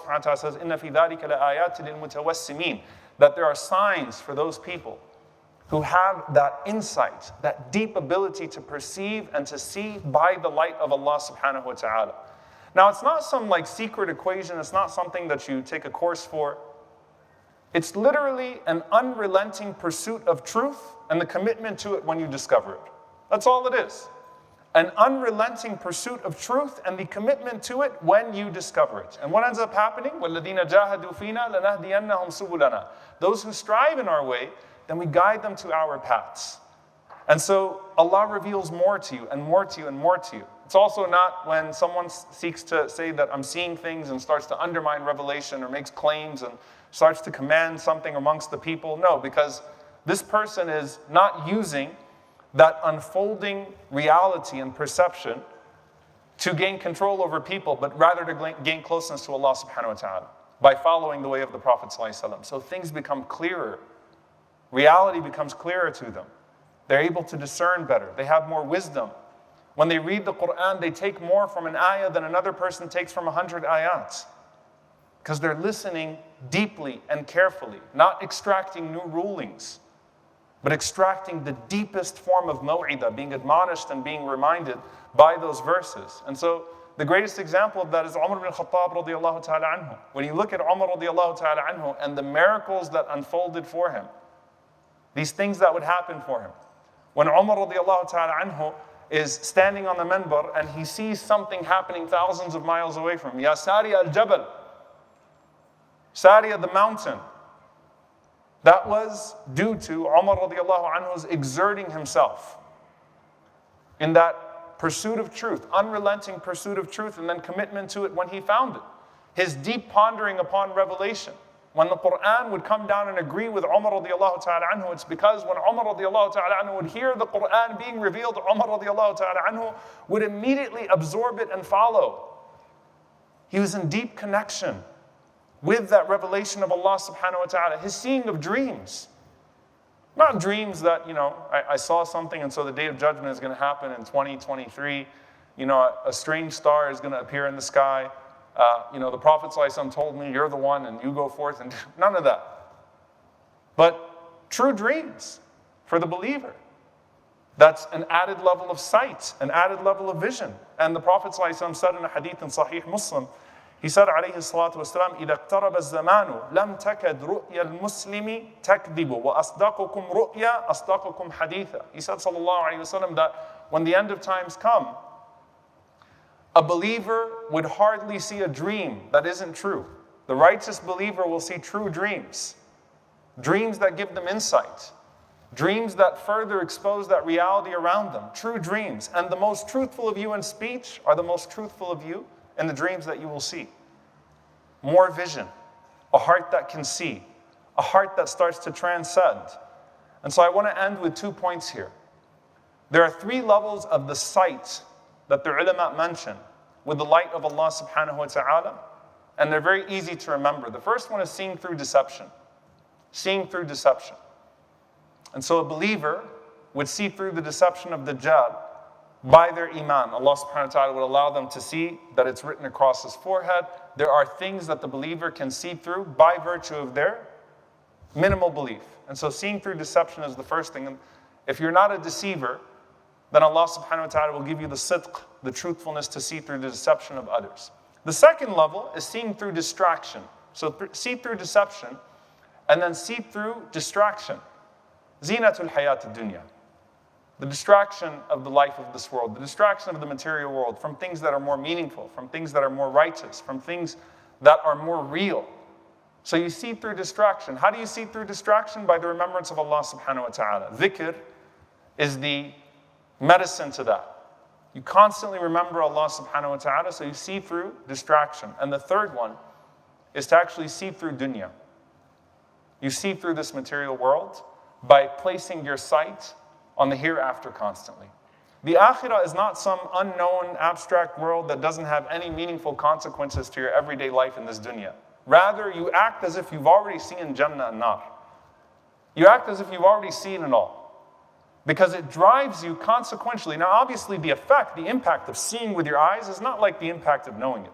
subhanahu wa ta'ala says, إِنَّ فِي ذَلِكَ لَآيَاتٍ لِلْمُتَوَسِّمِينَ, that there are signs for those people who have that insight, that deep ability to perceive and to see by the light of Allah subhanahu wa ta'ala. Now, it's not some like secret equation. It's not something that you take a course for. It's literally an unrelenting pursuit of truth and the commitment to it when you discover it. That's all it is. An unrelenting pursuit of truth and the commitment to it when you discover it. And what ends up happening? وَالَّذِينَ جَاهَدُوا فِينَا لَنَهْدِيَنَّهُمْ سُبُلَنَا. Those who strive in our way, then we guide them to our paths. And so Allah reveals more to you and more to you and more to you. It's also not when someone seeks to say that I'm seeing things and starts to undermine revelation or makes claims and starts to command something amongst the people. No, because this person is not using that unfolding reality and perception to gain control over people, but rather to gain closeness to Allah subhanahu wa ta'ala by following the way of the Prophet sallallahu alaihi wasallam. So things become clearer. Reality becomes clearer to them. They're able to discern better. They have more wisdom. When they read the Quran, they take more from an ayah than another person takes from 100 ayats. Because they're listening deeply and carefully, not extracting new rulings, but extracting the deepest form of maw'idah, being admonished and being reminded by those verses. And so the greatest example of that is Umar ibn Khattab radiallahu ta'ala anhu. When you look at Umar radiallahu ta'ala anhu and the miracles that unfolded for him, these things that would happen for him. When Umar radiallahu ta'ala anhu is standing on the minbar and he sees something happening thousands of miles away from him. Ya Sariya al-Jabal. Sariya the mountain. That was due to Umar radiallahu anhu's exerting himself in that pursuit of truth, unrelenting pursuit of truth, and then commitment to it when he found it. His deep pondering upon revelation. When the Quran would come down and agree with Umar radiallahu ta'ala anhu, it's because when Umar radiallahu ta'ala anhu would hear the Quran being revealed, Umar radiallahu ta'ala anhu would immediately absorb it and follow. He was in deep connection with that revelation of Allah subhanahu wa ta'ala. His seeing of dreams. Not dreams that, I saw something and so the day of judgment is going to happen in 2023. A strange star is going to appear in the sky. The Prophet ﷺ told me, you're the one, and you go forth, and none of that. But true dreams for the believer. That's an added level of sight, an added level of vision. And the Prophet ﷺ said in a hadith in Sahih Muslim, he said, alayhi salatu wasalam, إِذَا اقْتَرَبَ الزَّمَانُ لَمْ تَكَدْ رُؤْيَا الْمُسْلِمِ تَكْذِبُ وَأَصْدَقُكُمْ رُؤْيَا أَصْدَقُكُمْ حَدِيثًا. He said, sallallahu alayhi wasallam, that when the end of times come, a believer would hardly see a dream that isn't true. The righteous believer will see true dreams. Dreams that give them insight. Dreams that further expose that reality around them. True dreams. And the most truthful of you in speech are the most truthful of you in the dreams that you will see. More vision. A heart that can see. A heart that starts to transcend. And so I want to end with 2 points here. There are 3 levels of the sight that the ulama mention with the light of Allah subhanahu wa ta'ala, and they're very easy to remember. The first one is seeing through deception. Seeing through deception. And so a believer would see through the deception of Dajjal by their iman. Allah subhanahu wa ta'ala would allow them to see that it's written across his forehead. There are things that the believer can see through by virtue of their minimal belief. And so seeing through deception is the first thing. And if you're not a deceiver, then Allah subhanahu wa ta'ala will give you the sidq, the truthfulness to see through the deception of others. The second level is seeing through distraction. So see through deception, and then see through distraction. Zinatul hayat dunya. The distraction of the life of this world, the distraction of the material world from things that are more meaningful, from things that are more righteous, from things that are more real. So you see through distraction. How do you see through distraction? By the remembrance of Allah subhanahu wa ta'ala. Dhikr is the medicine to that. You constantly remember Allah subhanahu wa ta'ala, so you see through distraction. And the third one is to actually see through dunya. You see through this material world by placing your sight on the hereafter constantly. The akhirah is not some unknown abstract world that doesn't have any meaningful consequences to your everyday life in this dunya. Rather, you act as if you've already seen Jannah and Nar. You act as if you've already seen it all. Because it drives you consequentially. Now, obviously, the effect, the impact of seeing with your eyes is not like the impact of knowing it.